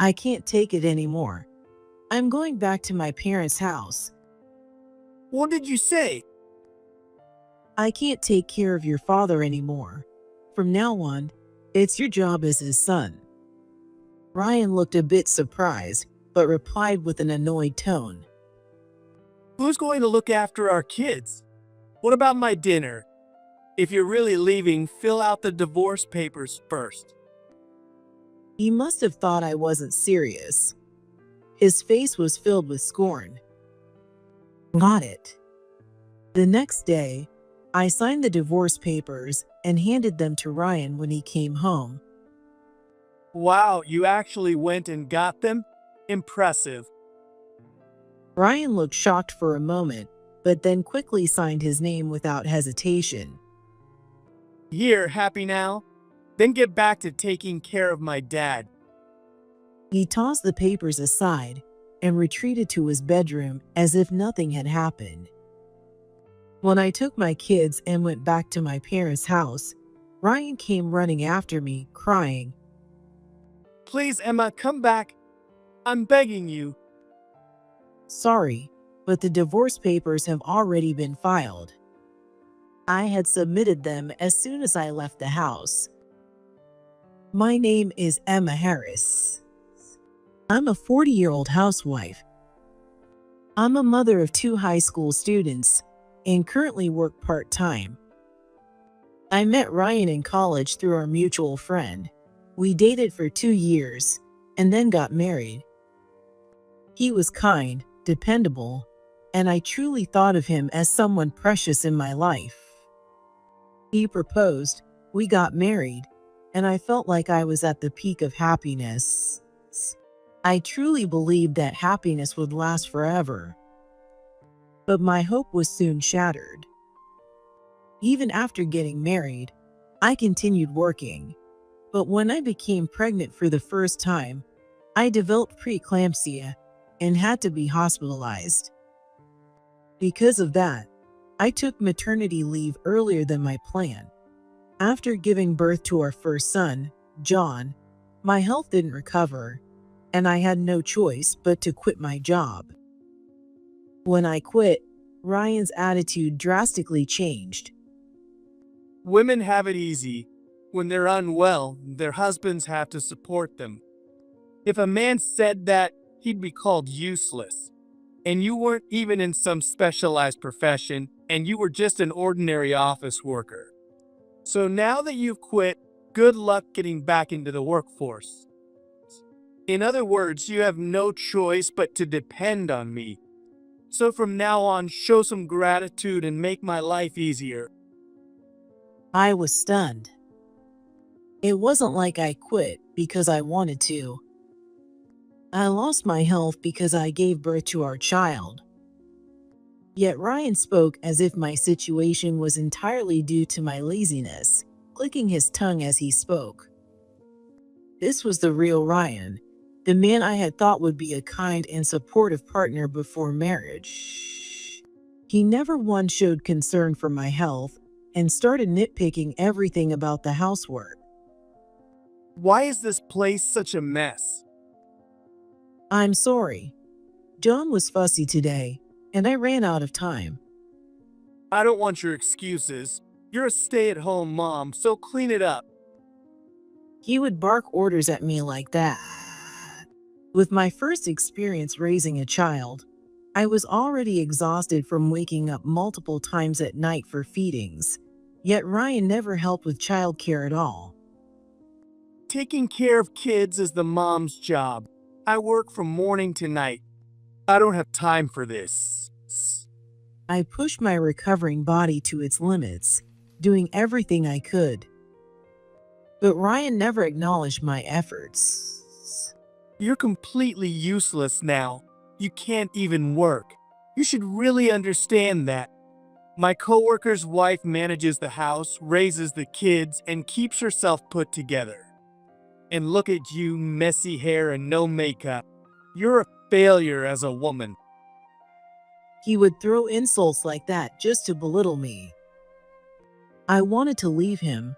I can't take it anymore. I'm going back to my parents' house. What did you say? I can't take care of your father anymore. From now on, it's your job as his son. Ryan looked a bit surprised, but replied with an annoyed tone. Who's going to look after our kids? What about my dinner? If you're really leaving, fill out the divorce papers first. He must have thought I wasn't serious. His face was filled with scorn. Got it. The next day, I signed the divorce papers and handed them to Ryan when he came home. Wow, you actually went and got them? Impressive. Ryan looked shocked for a moment, but then quickly signed his name without hesitation. Here, happy now? Then get back to taking care of my dad. He tossed the papers aside and retreated to his bedroom as if nothing had happened. When I took my kids and went back to my parents' house, Ryan came running after me, crying. Please, Emma, come back. I'm begging you. Sorry, but the divorce papers have already been filed. I had submitted them as soon as I left the house. My name is Emma Harris. I'm a 40-year-old housewife. I'm a mother of 2 high school students and currently work part-time. I met Ryan in college through our mutual friend. We dated for 2 years and then got married. He was kind, dependable, and I truly thought of him as someone precious in my life. He proposed, we got married, and I felt like I was at the peak of happiness. I truly believed that happiness would last forever. But my hope was soon shattered. Even after getting married, I continued working. But when I became pregnant for the first time, I developed preeclampsia and had to be hospitalized. Because of that, I took maternity leave earlier than my plan. After giving birth to our first son, John, my health didn't recover, and I had no choice but to quit my job. When I quit, Ryan's attitude drastically changed. Women have it easy. When they're unwell, their husbands have to support them. If a man said that, he'd be called useless. And you weren't even in some specialized profession, and you were just an ordinary office worker. So now that you've quit, good luck getting back into the workforce. In other words, you have no choice but to depend on me. So from now on, show some gratitude and make my life easier. I was stunned. It wasn't like I quit because I wanted to. I lost my health because I gave birth to our child. Yet Ryan spoke as if my situation was entirely due to my laziness, clicking his tongue as he spoke. This was the real Ryan, the man I had thought would be a kind and supportive partner before marriage. He never once showed concern for my health and started nitpicking everything about the housework. Why is this place such a mess? I'm sorry. John was fussy today, and I ran out of time. I don't want your excuses. You're a stay-at-home mom, so clean it up. He would bark orders at me like that. With my first experience raising a child, I was already exhausted from waking up multiple times at night for feedings, yet Ryan never helped with childcare at all. Taking care of kids is the mom's job. I work from morning to night. I don't have time for this. I pushed my recovering body to its limits, doing everything I could. But Ryan never acknowledged my efforts. You're completely useless now. You can't even work. You should really understand that. My coworker's wife manages the house, raises the kids, and keeps herself put together. And look at you, messy hair and no makeup. You're a failure as a woman. He would throw insults like that just to belittle me. I wanted to leave him,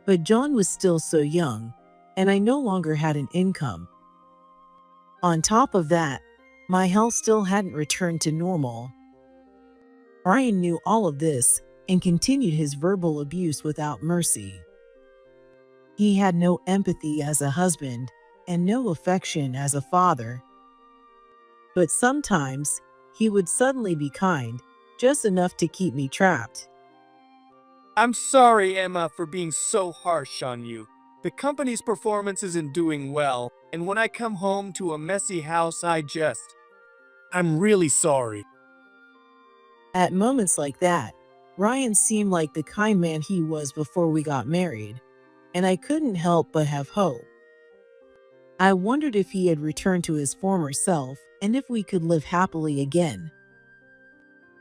but John was still so young, and I no longer had an income. On top of that, my health still hadn't returned to normal. Ryan knew all of this and continued his verbal abuse without mercy. He had no empathy as a husband and no affection as a father. But sometimes he would suddenly be kind, just enough to keep me trapped. I'm sorry, Emma, for being so harsh on you. The company's performance isn't doing well, and when I come home to a messy house, I'm really sorry. At moments like that, Ryan seemed like the kind man he was before we got married, and I couldn't help but have hope. I wondered if he had returned to his former self and if we could live happily again.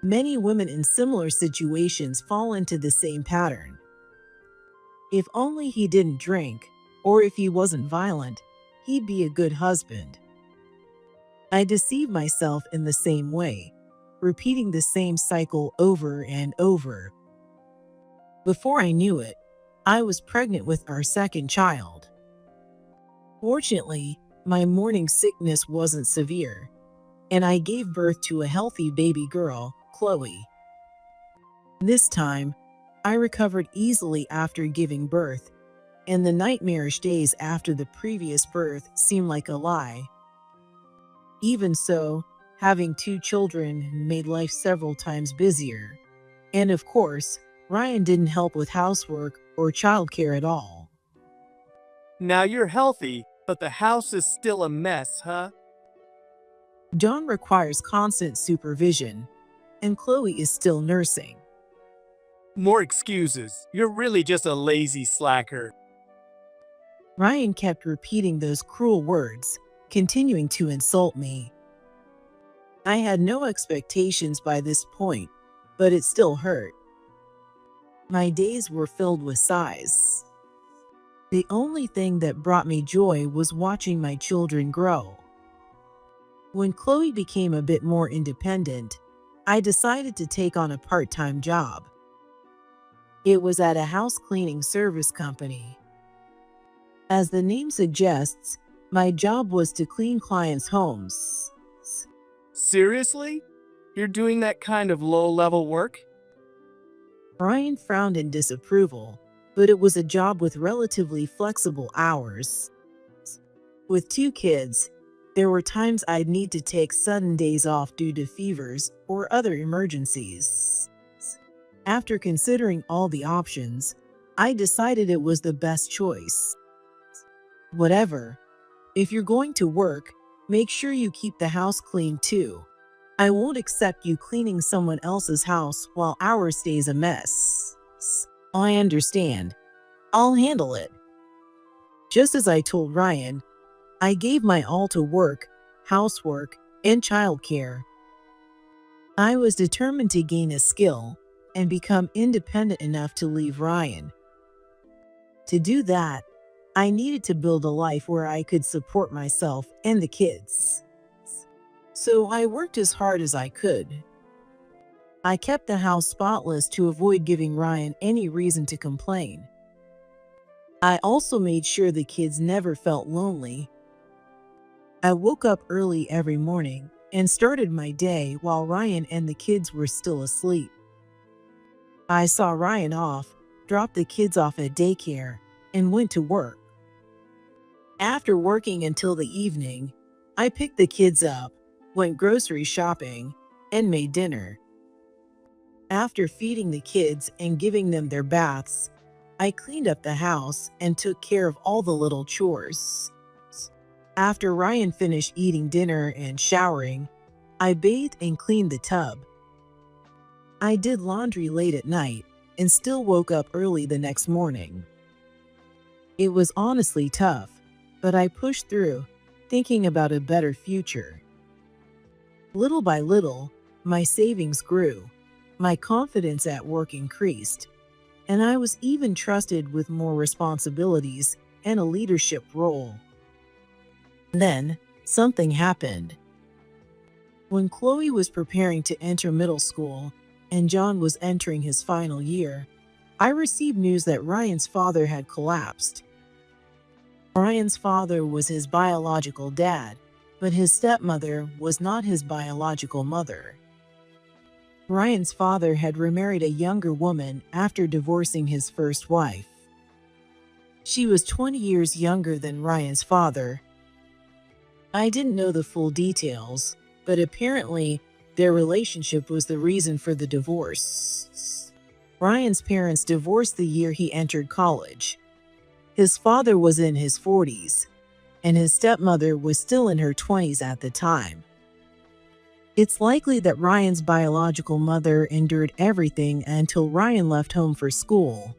Many women in similar situations fall into the same pattern. If only he didn't drink, or if he wasn't violent, he'd be a good husband. I deceived myself in the same way, repeating the same cycle over and over. Before I knew it, I was pregnant with our second child. Fortunately, my morning sickness wasn't severe, and I gave birth to a healthy baby girl, Chloe. This time, I recovered easily after giving birth, and the nightmarish days after the previous birth seemed like a lie. Even so, having two children made life several times busier. And of course, Ryan didn't help with housework or childcare at all. Now you're healthy, but the house is still a mess, huh? John requires constant supervision, and Chloe is still nursing. More excuses. You're really just a lazy slacker. Ryan kept repeating those cruel words, continuing to insult me. I had no expectations by this point, but it still hurt. My days were filled with sighs. The only thing that brought me joy was watching my children grow. When Chloe became a bit more independent, I decided to take on a part-time job. It was at a house cleaning service company. As the name suggests, my job was to clean clients' homes. Seriously? You're doing that kind of low-level work? Ryan frowned in disapproval, but it was a job with relatively flexible hours. With two kids, there were times I'd need to take sudden days off due to fevers or other emergencies. After considering all the options, I decided it was the best choice. Whatever. If you're going to work, make sure you keep the house clean too. I won't accept you cleaning someone else's house while ours stays a mess. I understand. I'll handle it. Just as I told Ryan, I gave my all to work, housework, and childcare. I was determined to gain a skill and become independent enough to leave Ryan. To do that, I needed to build a life where I could support myself and the kids. So I worked as hard as I could. I kept the house spotless to avoid giving Ryan any reason to complain. I also made sure the kids never felt lonely. I woke up early every morning and started my day while Ryan and the kids were still asleep. I saw Ryan off, dropped the kids off at daycare, and went to work. After working until the evening, I picked the kids up, went grocery shopping, and made dinner. After feeding the kids and giving them their baths, I cleaned up the house and took care of all the little chores. After Ryan finished eating dinner and showering, I bathed and cleaned the tub. I did laundry late at night and still woke up early the next morning. It was honestly tough, but I pushed through, thinking about a better future. Little by little, my savings grew, my confidence at work increased, and I was even trusted with more responsibilities and a leadership role. Then, something happened. When Chloe was preparing to enter middle school and John was entering his final year, I received news that Ryan's father had collapsed. Ryan's father was his biological dad, but his stepmother was not his biological mother. Ryan's father had remarried a younger woman after divorcing his first wife. She was 20 years younger than Ryan's father. I didn't know the full details, but apparently their relationship was the reason for the divorce. Ryan's parents divorced the year he entered college. His father was in his 40s, and his stepmother was still in her 20s at the time. It's likely that Ryan's biological mother endured everything until Ryan left home for school.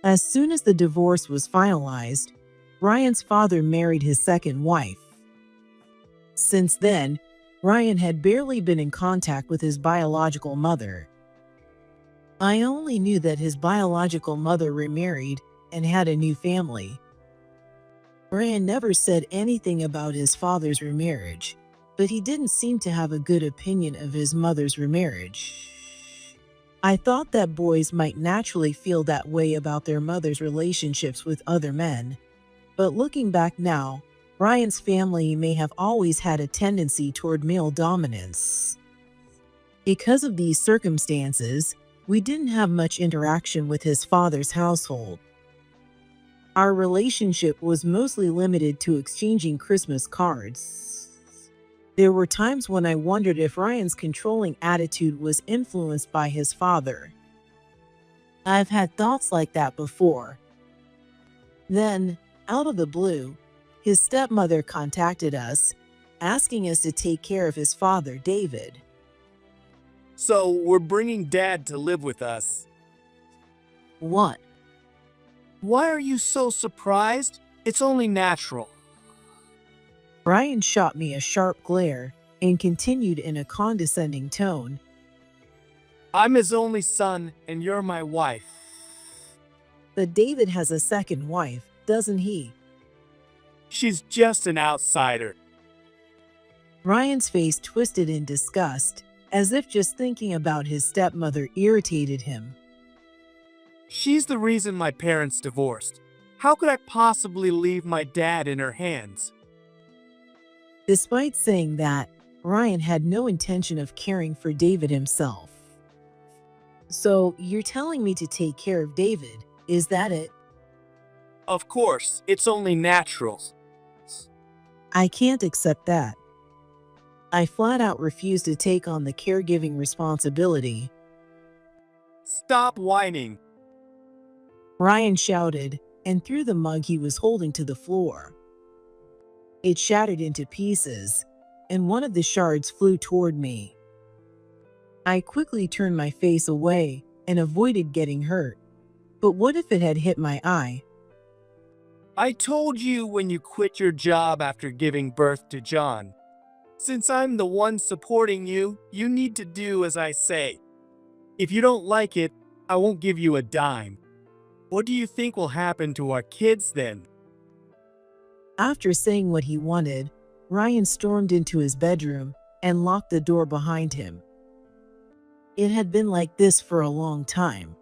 As soon as the divorce was finalized, Ryan's father married his second wife. Since then, Ryan had barely been in contact with his biological mother. I only knew that his biological mother remarried and had a new family. Ryan never said anything about his father's remarriage, but he didn't seem to have a good opinion of his mother's remarriage. I thought that boys might naturally feel that way about their mother's relationships with other men, but looking back now, Ryan's family may have always had a tendency toward male dominance. Because of these circumstances, we didn't have much interaction with his father's household. Our relationship was mostly limited to exchanging Christmas cards. There were times when I wondered if Ryan's controlling attitude was influenced by his father. I've had thoughts like that before. Then, out of the blue, his stepmother contacted us, asking us to take care of his father, David. So we're bringing Dad to live with us. What? Why are you so surprised? It's only natural. Ryan shot me a sharp glare and continued in a condescending tone. I'm his only son, and you're my wife. But David has a second wife, doesn't he? She's just an outsider. Ryan's face twisted in disgust, as if just thinking about his stepmother irritated him. She's the reason my parents divorced. How could I possibly leave my dad in her hands? Despite saying that, Ryan had no intention of caring for David himself. So, you're telling me to take care of David, is that it? Of course, it's only natural. I can't accept that. I flat out refuse to take on the caregiving responsibility. Stop whining. Ryan shouted and threw the mug he was holding to the floor. It shattered into pieces, and one of the shards flew toward me. I quickly turned my face away and avoided getting hurt. But what if it had hit my eye? I told you when you quit your job after giving birth to John. Since I'm the one supporting you, you need to do as I say. If you don't like it, I won't give you a dime. What do you think will happen to our kids then? After saying what he wanted, Ryan stormed into his bedroom and locked the door behind him. It had been like this for a long time.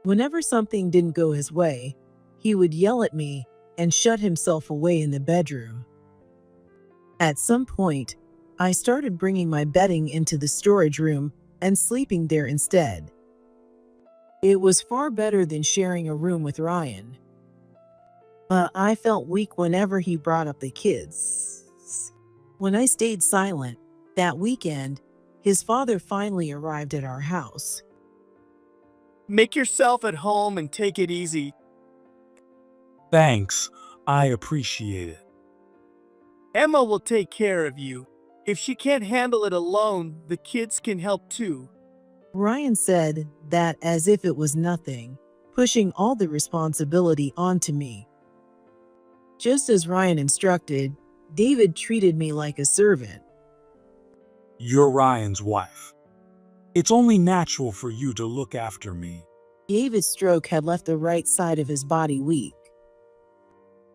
Whenever something didn't go his way, he would yell at me and shut himself away in the bedroom. At some point, I started bringing my bedding into the storage room and sleeping there instead. It was far better than sharing a room with Ryan. But I felt weak whenever he brought up the kids. When I stayed silent, that weekend, his father finally arrived at our house. Make yourself at home and take it easy. Thanks, I appreciate it. Emma will take care of you. If she can't handle it alone, the kids can help too. Ryan said that as if it was nothing, pushing all the responsibility onto me. Just as Ryan instructed, David treated me like a servant. You're Ryan's wife. It's only natural for you to look after me. David's stroke had left the right side of his body weak.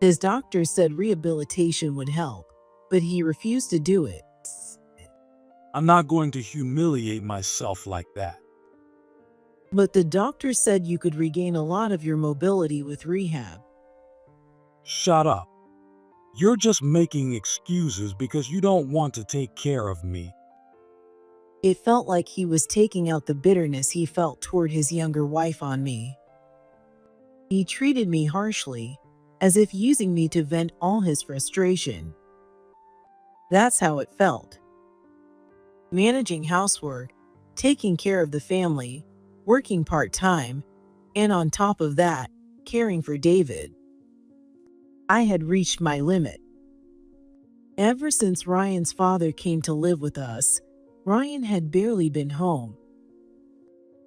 His doctor said rehabilitation would help, but he refused to do it. I'm not going to humiliate myself like that. But the doctor said you could regain a lot of your mobility with rehab. Shut up. You're just making excuses because you don't want to take care of me. It felt like he was taking out the bitterness he felt toward his younger wife on me. He treated me harshly, as if using me to vent all his frustration. That's how it felt. Managing housework, taking care of the family, working part-time, and on top of that, caring for David. I had reached my limit. Ever since Ryan's father came to live with us, Ryan had barely been home.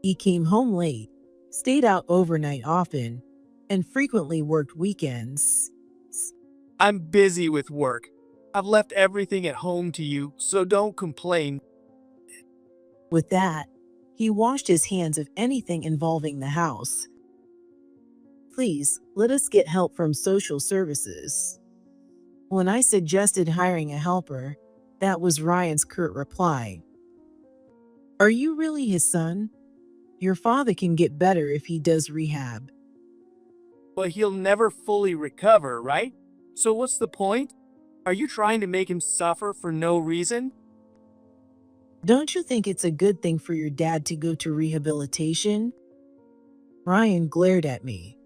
He came home late, stayed out overnight often, and frequently worked weekends. I'm busy with work. I've left everything at home to you, so don't complain. With that, he washed his hands of anything involving the house. Please, let us get help from social services. When I suggested hiring a helper, that was Ryan's curt reply. Are you really his son? Your father can get better if he does rehab. But he'll never fully recover, right? So what's the point? Are you trying to make him suffer for no reason? Don't you think it's a good thing for your dad to go to rehabilitation? Ryan glared at me.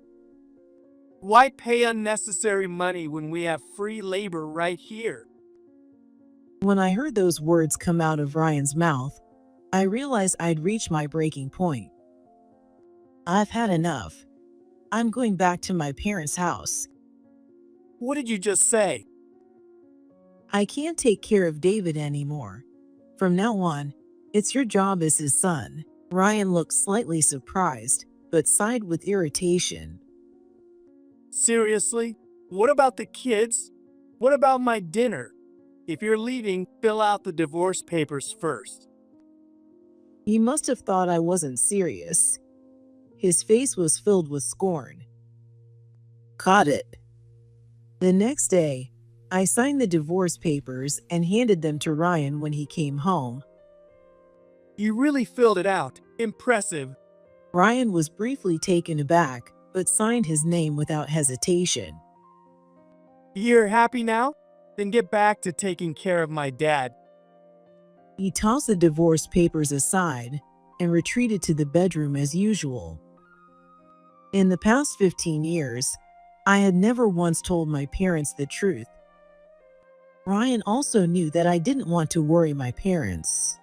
Why pay unnecessary money when we have free labor right here? When I heard those words come out of Ryan's mouth, I realized I'd reached my breaking point. I've had enough. I'm going back to my parents' house. What did you just say? I can't take care of David anymore. From now on, it's your job as his son. Ryan looked slightly surprised, but sighed with irritation. Seriously? What about the kids? What about my dinner? If you're leaving, fill out the divorce papers first. He must have thought I wasn't serious. His face was filled with scorn. Caught it. The next day, I signed the divorce papers and handed them to Ryan when he came home. You really filled it out. Impressive. Ryan was briefly taken aback, but signed his name without hesitation. You're happy now? Then get back to taking care of my dad. He tossed the divorce papers aside and retreated to the bedroom as usual. In the past 15 years, I had never once told my parents the truth. Ryan also knew that I didn't want to worry my parents.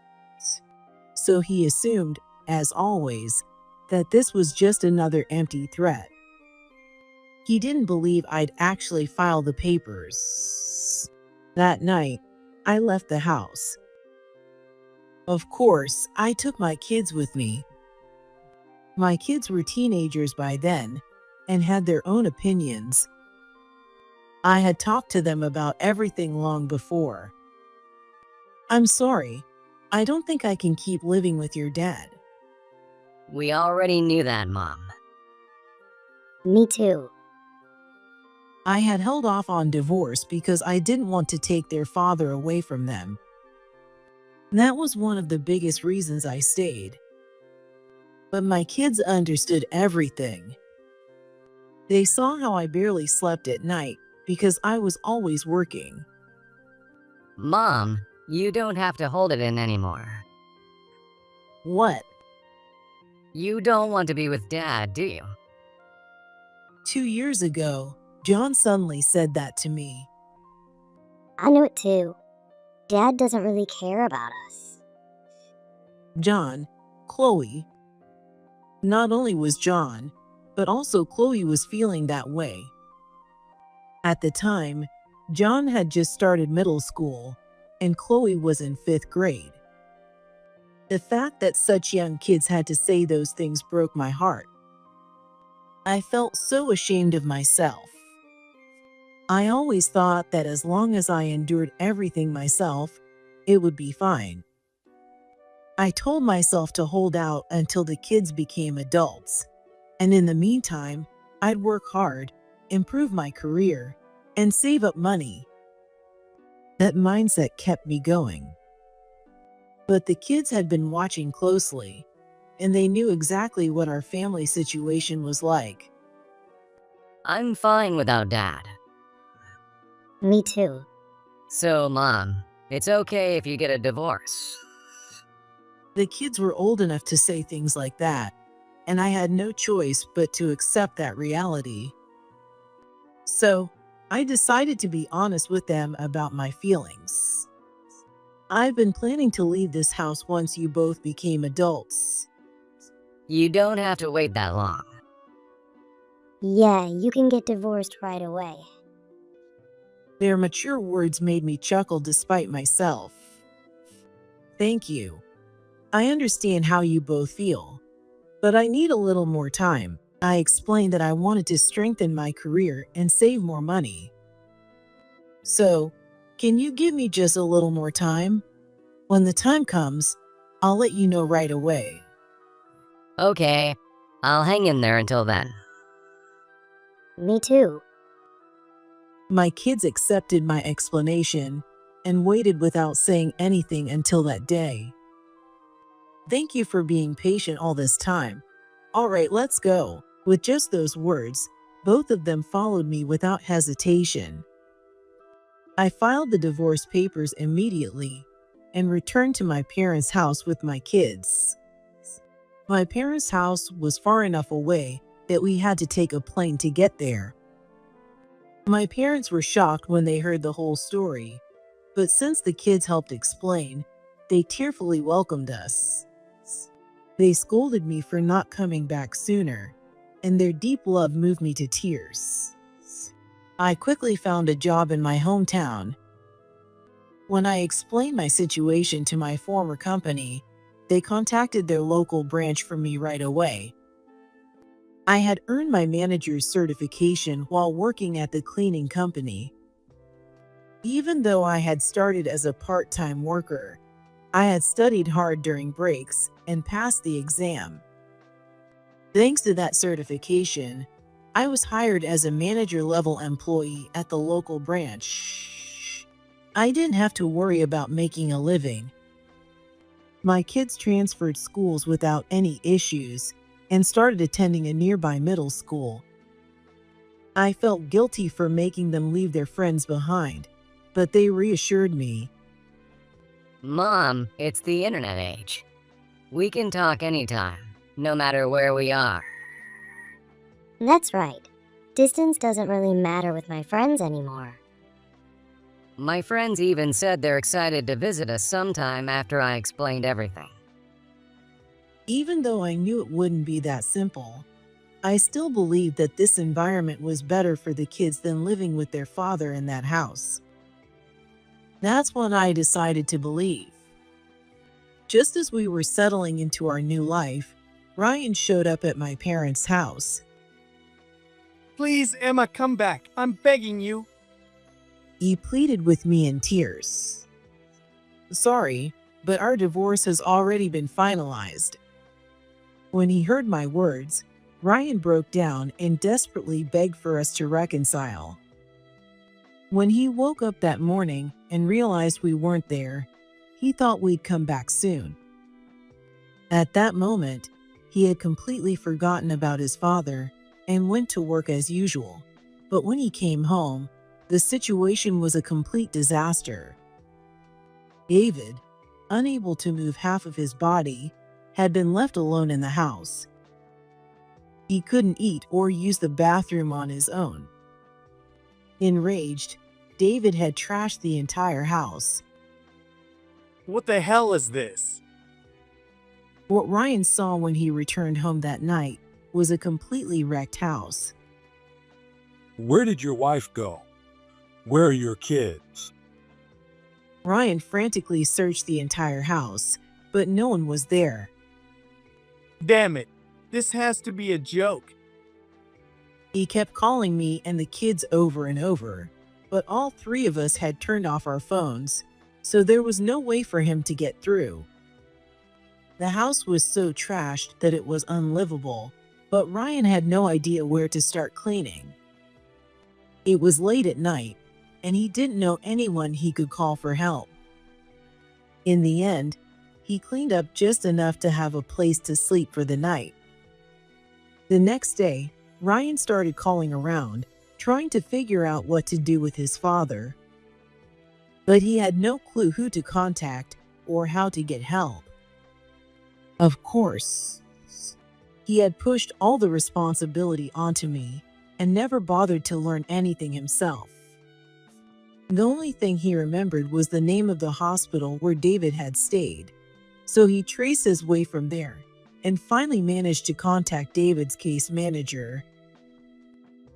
So he assumed, as always, that this was just another empty threat. He didn't believe I'd actually file the papers. That night, I left the house. Of course, I took my kids with me. My kids were teenagers by then and had their own opinions. I had talked to them about everything long before. I'm sorry. I don't think I can keep living with your dad. We already knew that, Mom. Me too. I had held off on divorce because I didn't want to take their father away from them. That was one of the biggest reasons I stayed. But my kids understood everything. They saw how I barely slept at night because I was always working. Mom, you don't have to hold it in anymore. What? You don't want to be with Dad, do you? 2 years ago, John suddenly said that to me. I knew it too. Dad doesn't really care about us. John, Chloe. Not only was John, but also Chloe was feeling that way. At the time, John had just started middle school, and Chloe was in 5th grade. The fact that such young kids had to say those things broke my heart. I felt so ashamed of myself. I always thought that as long as I endured everything myself, it would be fine. I told myself to hold out until the kids became adults, and in the meantime, I'd work hard, improve my career, and save up money. That mindset kept me going. But the kids had been watching closely, and they knew exactly what our family situation was like. I'm fine without Dad. Me too. So, Mom, it's okay if you get a divorce. The kids were old enough to say things like that, and I had no choice but to accept that reality. So, I decided to be honest with them about my feelings. I've been planning to leave this house once you both became adults. You don't have to wait that long. Yeah, you can get divorced right away. Their mature words made me chuckle despite myself. Thank you. I understand how you both feel, but I need a little more time. I explained that I wanted to strengthen my career and save more money. So, can you give me just a little more time? When the time comes, I'll let you know right away. Okay, I'll hang in there until then. Me too. My kids accepted my explanation and waited without saying anything until that day. Thank you for being patient all this time. All right, let's go. With just those words, both of them followed me without hesitation. I filed the divorce papers immediately and returned to my parents' house with my kids. My parents' house was far enough away that we had to take a plane to get there. My parents were shocked when they heard the whole story, but since the kids helped explain, they tearfully welcomed us. They scolded me for not coming back sooner, and their deep love moved me to tears. I quickly found a job in my hometown. When I explained my situation to my former company, they contacted their local branch for me right away. I had earned my manager's certification while working at the cleaning company. Even though I had started as a part-time worker, I had studied hard during breaks and passed the exam. Thanks to that certification, I was hired as a manager-level employee at the local branch. I didn't have to worry about making a living. My kids transferred schools without any issues and started attending a nearby middle school. I felt guilty for making them leave their friends behind, but they reassured me. Mom, it's the internet age. We can talk anytime, no matter where we are. That's right. Distance doesn't really matter with my friends anymore. My friends even said they're excited to visit us sometime after I explained everything. Even though I knew it wouldn't be that simple, I still believed that this environment was better for the kids than living with their father in that house. That's when I decided to believe. Just as we were settling into our new life, Ryan showed up at my parents' house. Please, Emma, come back. I'm begging you. He pleaded with me in tears. Sorry, but our divorce has already been finalized. When he heard my words, Ryan broke down and desperately begged for us to reconcile. When he woke up that morning and realized we weren't there, he thought we'd come back soon. At that moment, he had completely forgotten about his father and went to work as usual. But when he came home, the situation was a complete disaster. David, unable to move half of his body, had been left alone in the house. He couldn't eat or use the bathroom on his own. Enraged, David had trashed the entire house. What the hell is this? What Ryan saw when he returned home that night was a completely wrecked house. Where did your wife go? Where are your kids? Ryan frantically searched the entire house, but no one was there. Damn it. This has to be a joke. He kept calling me and the kids over and over, but all three of us had turned off our phones, so there was no way for him to get through. The house was so trashed that it was unlivable, but Ryan had no idea where to start cleaning. It was late at night, and he didn't know anyone he could call for help. In the end, he cleaned up just enough to have a place to sleep for the night. The next day, Ryan started calling around trying to figure out what to do with his father. But he had no clue who to contact or how to get help. Of course, he had pushed all the responsibility onto me and never bothered to learn anything himself. The only thing he remembered was the name of the hospital where David had stayed, so he traced his way from there and finally managed to contact David's case manager.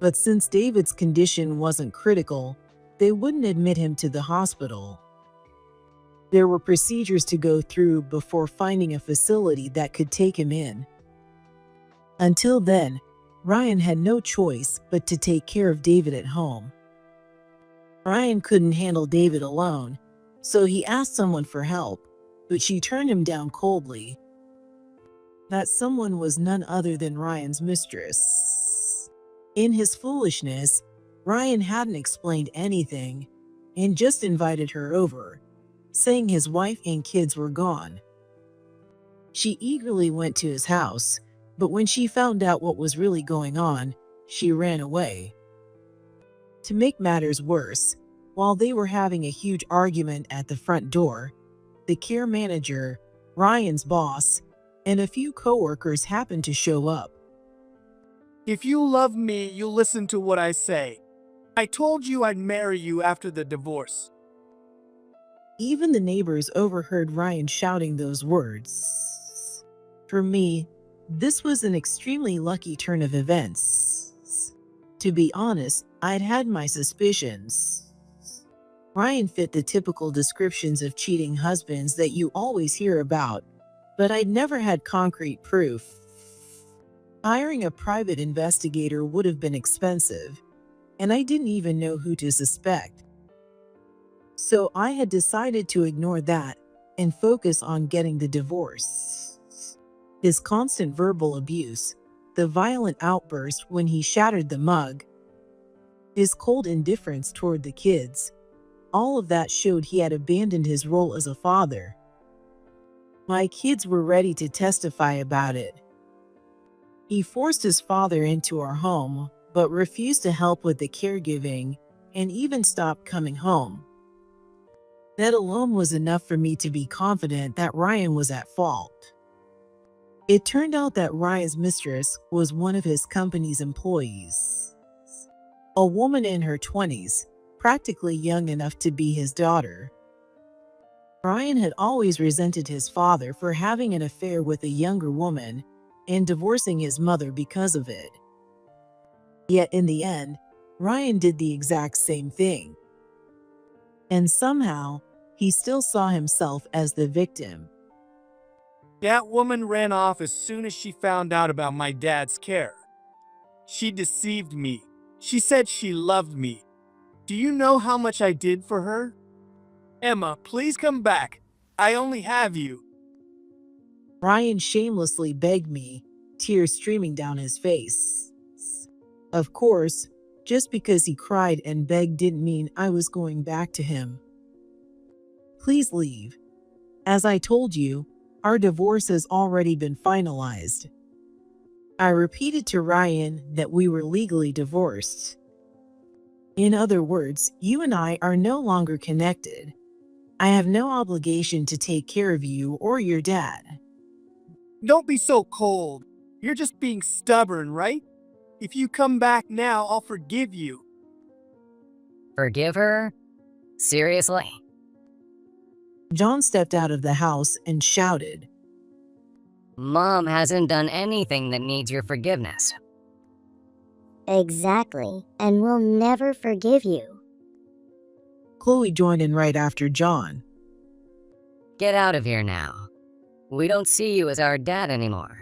But since David's condition wasn't critical, they wouldn't admit him to the hospital. There were procedures to go through before finding a facility that could take him in. Until then, Ryan had no choice but to take care of David at home. Ryan couldn't handle David alone, so he asked someone for help, but she turned him down coldly. That someone was none other than Ryan's mistress. In his foolishness, Ryan hadn't explained anything and just invited her over, saying his wife and kids were gone. She eagerly went to his house, but when she found out what was really going on, she ran away. To make matters worse, while they were having a huge argument at the front door, the care manager, Ryan's boss, and a few coworkers happened to show up. If you love me, you'll listen to what I say. I told you I'd marry you after the divorce. Even the neighbors overheard Ryan shouting those words. For me, this was an extremely lucky turn of events. To be honest, I'd had my suspicions. Ryan fit the typical descriptions of cheating husbands that you always hear about, but I'd never had concrete proof. Hiring a private investigator would have been expensive, and I didn't even know who to suspect. So I had decided to ignore that and focus on getting the divorce. His constant verbal abuse, the violent outburst when he shattered the mug, his cold indifference toward the kids, all of that showed he had abandoned his role as a father. My kids were ready to testify about it. He forced his father into our home, but refused to help with the caregiving and even stopped coming home. That alone was enough for me to be confident that Ryan was at fault. It turned out that Ryan's mistress was one of his company's employees. A woman in her 20s, practically young enough to be his daughter. Ryan had always resented his father for having an affair with a younger woman and divorcing his mother because of it. Yet in the end, Ryan did the exact same thing. And somehow, he still saw himself as the victim. That woman ran off as soon as she found out about my dad's care. She deceived me. She said she loved me. Do you know how much I did for her? Emma, please come back. I only have you. Ryan shamelessly begged me, tears streaming down his face. Of course, just because he cried and begged didn't mean I was going back to him. Please leave. As I told you, our divorce has already been finalized. I repeated to Ryan that we were legally divorced. In other words, you and I are no longer connected. I have no obligation to take care of you or your dad. Don't be so cold. You're just being stubborn, right? If you come back now, I'll forgive you. Forgive her? Seriously? John stepped out of the house and shouted. Mom hasn't done anything that needs your forgiveness. Exactly, and we'll never forgive you. Chloe joined in right after John. Get out of here now. We don't see you as our dad anymore.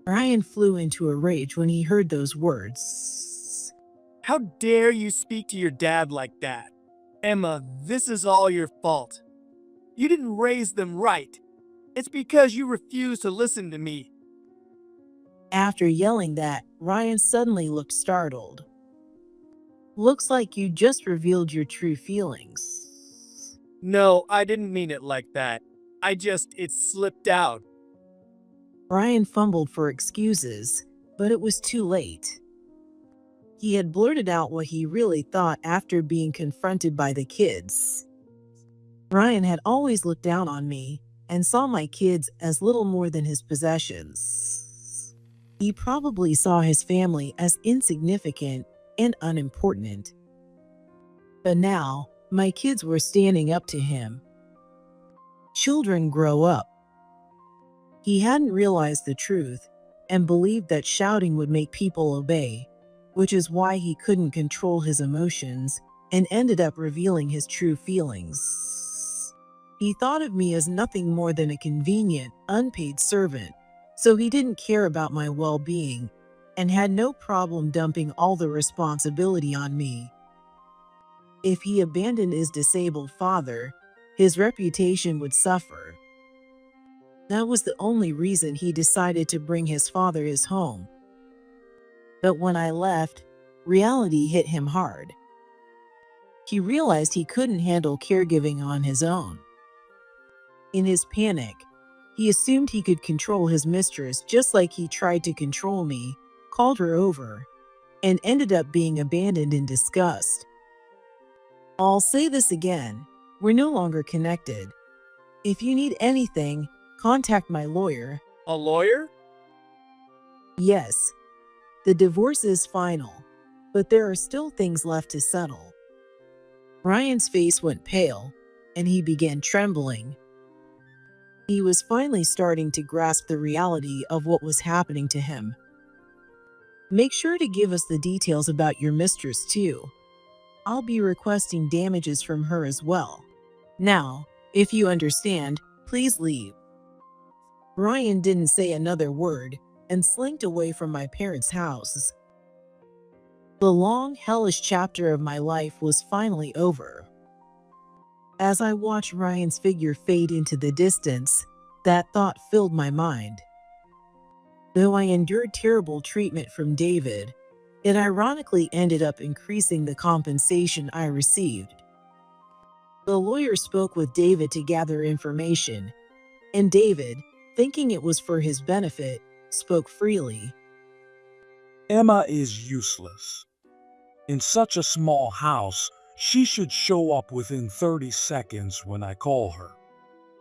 Ryan flew into a rage when he heard those words. How dare you speak to your dad like that? Emma, this is all your fault. You didn't raise them right. It's because you refuse to listen to me. After yelling that, Ryan suddenly looked startled. Looks like you just revealed your true feelings. No, I didn't mean it like that. It slipped out. Ryan fumbled for excuses, but it was too late. He had blurted out what he really thought after being confronted by the kids. Ryan had always looked down on me and saw my kids as little more than his possessions. He probably saw his family as insignificant and unimportant. But now, my kids were standing up to him. Children grow up. He hadn't realized the truth and believed that shouting would make people obey, which is why he couldn't control his emotions and ended up revealing his true feelings. He thought of me as nothing more than a convenient, unpaid servant, so he didn't care about my well-being and had no problem dumping all the responsibility on me. If he abandoned his disabled father, his reputation would suffer. That was the only reason he decided to bring his father his home. But when I left, reality hit him hard. He realized he couldn't handle caregiving on his own. In his panic, he assumed he could control his mistress just like he tried to control me, called her over, and ended up being abandoned in disgust. I'll say this again, we're no longer connected. If you need anything, contact my lawyer. A lawyer? Yes, the divorce is final, but there are still things left to settle. Ryan's face went pale, and he began trembling. He was finally starting to grasp the reality of what was happening to him. Make sure to give us the details about your mistress too. I'll be requesting damages from her as well. Now, if you understand, please leave. Ryan didn't say another word and slinked away from my parents' house. The long, hellish chapter of my life was finally over. As I watched Ryan's figure fade into the distance, that thought filled my mind. Though I endured terrible treatment from David, it ironically ended up increasing the compensation I received. The lawyer spoke with David to gather information, and David, thinking it was for his benefit, spoke freely. Emma is useless. In such a small house, she should show up within 30 seconds when I call her.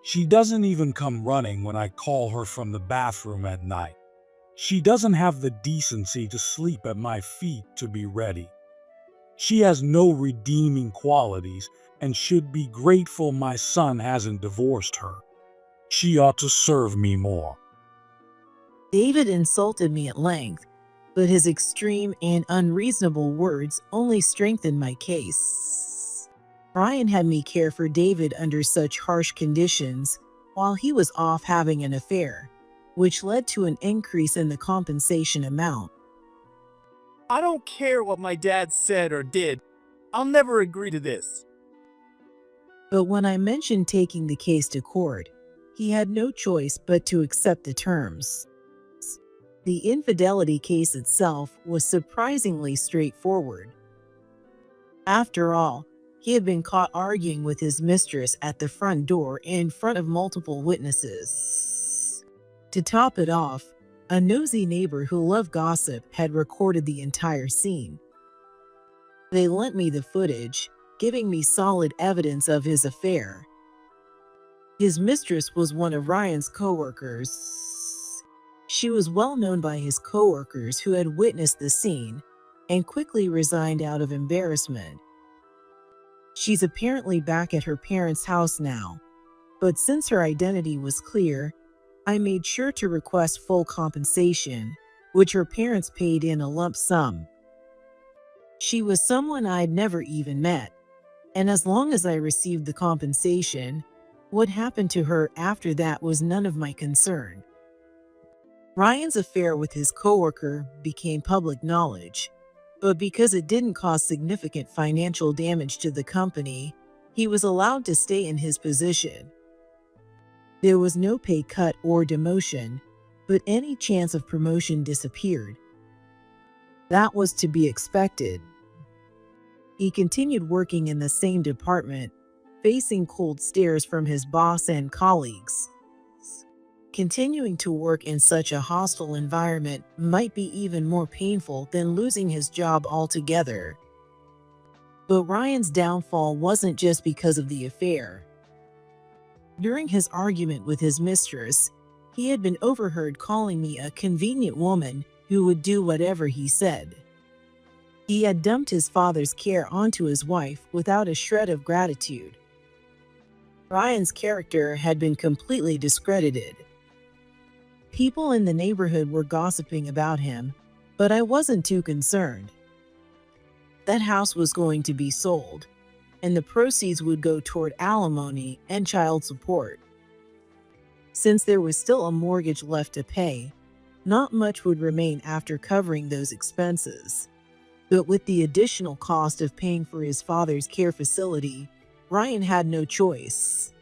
She doesn't even come running when I call her from the bathroom at night. She doesn't have the decency to sleep at my feet to be ready. She has no redeeming qualities and should be grateful my son hasn't divorced her. She ought to serve me more. David insulted me at length, but his extreme and unreasonable words only strengthened my case. Ryan had me care for David under such harsh conditions while he was off having an affair, which led to an increase in the compensation amount. I don't care what my dad said or did. I'll never agree to this. But when I mentioned taking the case to court, he had no choice but to accept the terms. The infidelity case itself was surprisingly straightforward. After all, he had been caught arguing with his mistress at the front door in front of multiple witnesses. To top it off, a nosy neighbor who loved gossip had recorded the entire scene. They lent me the footage, giving me solid evidence of his affair. His mistress was one of Ryan's coworkers. She was well known by his coworkers who had witnessed the scene and quickly resigned out of embarrassment. She's apparently back at her parents' house now, but since her identity was clear, I made sure to request full compensation, which her parents paid in a lump sum. She was someone I'd never even met, and as long as I received the compensation, what happened to her after that was none of my concern. Ryan's affair with his coworker became public knowledge, but because it didn't cause significant financial damage to the company, he was allowed to stay in his position. There was no pay cut or demotion, but any chance of promotion disappeared. That was to be expected. He continued working in the same department, facing cold stares from his boss and colleagues. Continuing to work in such a hostile environment might be even more painful than losing his job altogether. But Ryan's downfall wasn't just because of the affair. During his argument with his mistress, he had been overheard calling me a convenient woman who would do whatever he said. He had dumped his father's care onto his wife without a shred of gratitude. Ryan's character had been completely discredited. People in the neighborhood were gossiping about him, but I wasn't too concerned. That house was going to be sold, and the proceeds would go toward alimony and child support. Since there was still a mortgage left to pay, not much would remain after covering those expenses. But with the additional cost of paying for his father's care facility, Ryan had no choice.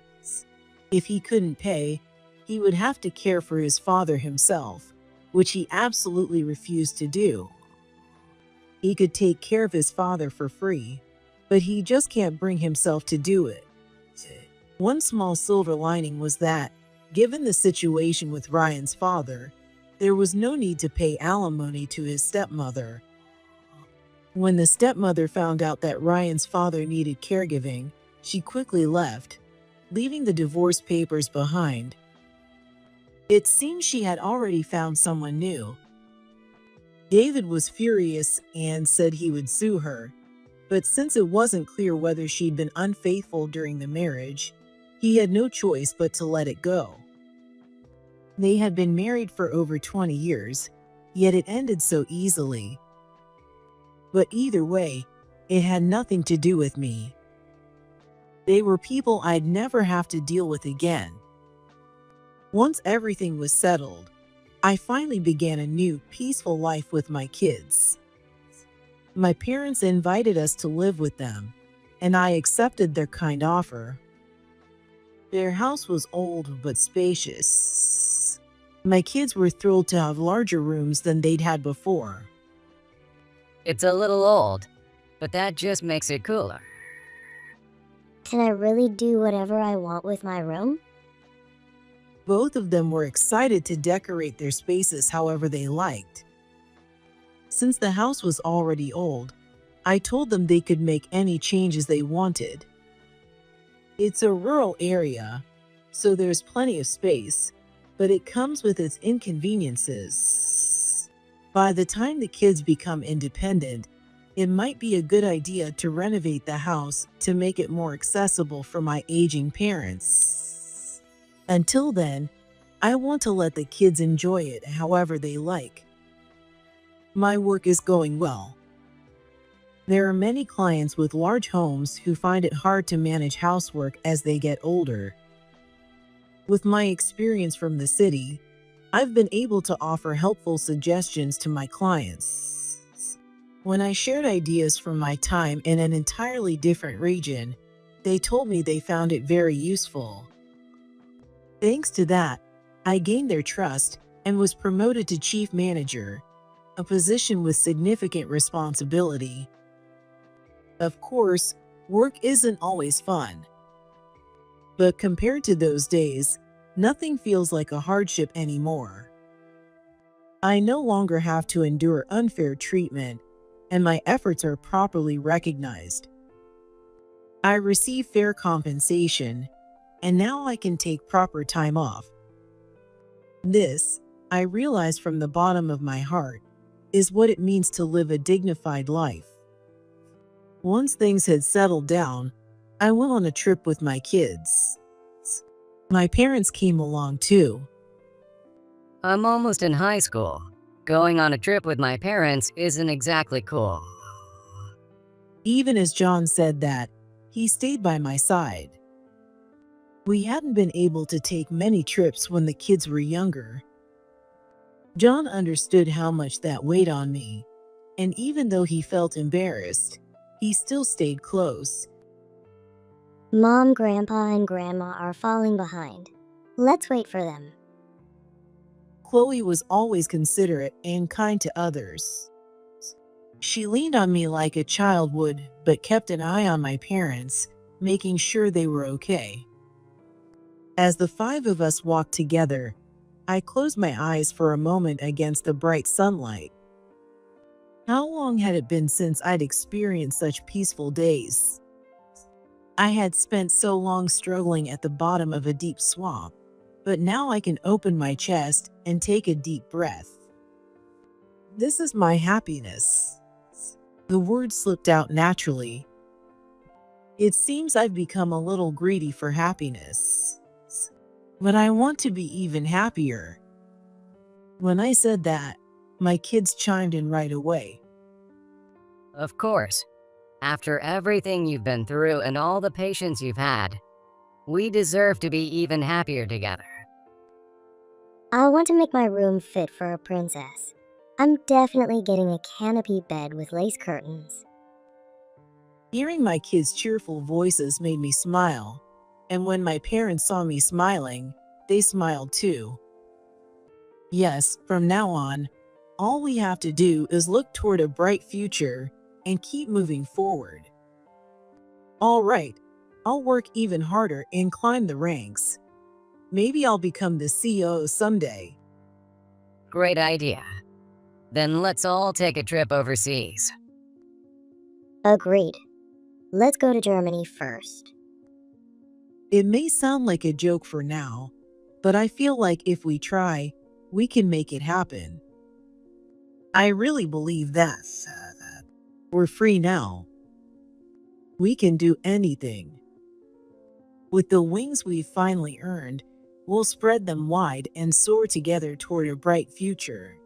If he couldn't pay, he would have to care for his father himself, which he absolutely refused to do. He could take care of his father for free, but he just can't bring himself to do it. One small silver lining was that, given the situation with Ryan's father, there was no need to pay alimony to his stepmother. When the stepmother found out that Ryan's father needed caregiving, she quickly left, leaving the divorce papers behind. It seemed she had already found someone new. David was furious and said he would sue her, but since it wasn't clear whether she'd been unfaithful during the marriage, he had no choice but to let it go. They had been married for over 20 years, yet it ended so easily. But either way, it had nothing to do with me. They were people I'd never have to deal with again. Once everything was settled, I finally began a new, peaceful life with my kids. My parents invited us to live with them, and I accepted their kind offer. Their house was old but spacious. My kids were thrilled to have larger rooms than they'd had before. It's a little old, but that just makes it cooler. Can I really do whatever I want with my room? Both of them were excited to decorate their spaces however they liked. Since the house was already old, I told them they could make any changes they wanted. It's a rural area, so there's plenty of space, but it comes with its inconveniences. By the time the kids become independent, it might be a good idea to renovate the house to make it more accessible for my aging parents. Until then, I want to let the kids enjoy it however they like. My work is going well. There are many clients with large homes who find it hard to manage housework as they get older. With my experience from the city, I've been able to offer helpful suggestions to my clients. When I shared ideas from my time in an entirely different region, they told me they found it very useful. Thanks to that, I gained their trust and was promoted to chief manager, a position with significant responsibility. Of course, work isn't always fun. But compared to those days, nothing feels like a hardship anymore. I no longer have to endure unfair treatment, and my efforts are properly recognized. I receive fair compensation, and now I can take proper time off. This, I realize from the bottom of my heart, is what it means to live a dignified life. Once things had settled down, I went on a trip with my kids. My parents came along too. I'm almost in high school. Going on a trip with my parents isn't exactly cool. Even as John said that, he stayed by my side. We hadn't been able to take many trips when the kids were younger. John understood how much that weighed on me, and even though he felt embarrassed, he still stayed close. Mom, Grandpa, and Grandma are falling behind. Let's wait for them. Chloe was always considerate and kind to others. She leaned on me like a child would, but kept an eye on my parents, making sure they were okay. As the five of us walked together, I closed my eyes for a moment against the bright sunlight. How long had it been since I'd experienced such peaceful days? I had spent so long struggling at the bottom of a deep swamp, but now I can open my chest and take a deep breath. This is my happiness. The words slipped out naturally. It seems I've become a little greedy for happiness, but I want to be even happier. When I said that, my kids chimed in right away. Of course. After everything you've been through and all the patience you've had, we deserve to be even happier together. I want to make my room fit for a princess. I'm definitely getting a canopy bed with lace curtains. Hearing my kids' cheerful voices made me smile, and when my parents saw me smiling, they smiled too. Yes, from now on, all we have to do is look toward a bright future and keep moving forward. All right, I'll work even harder and climb the ranks. Maybe I'll become the CEO someday. Great idea. Then let's all take a trip overseas. Agreed. Let's go to Germany first. It may sound like a joke for now, but I feel like if we try, we can make it happen. I really believe that. We're free now. We can do anything. With the wings we've finally earned, we'll spread them wide and soar together toward a bright future.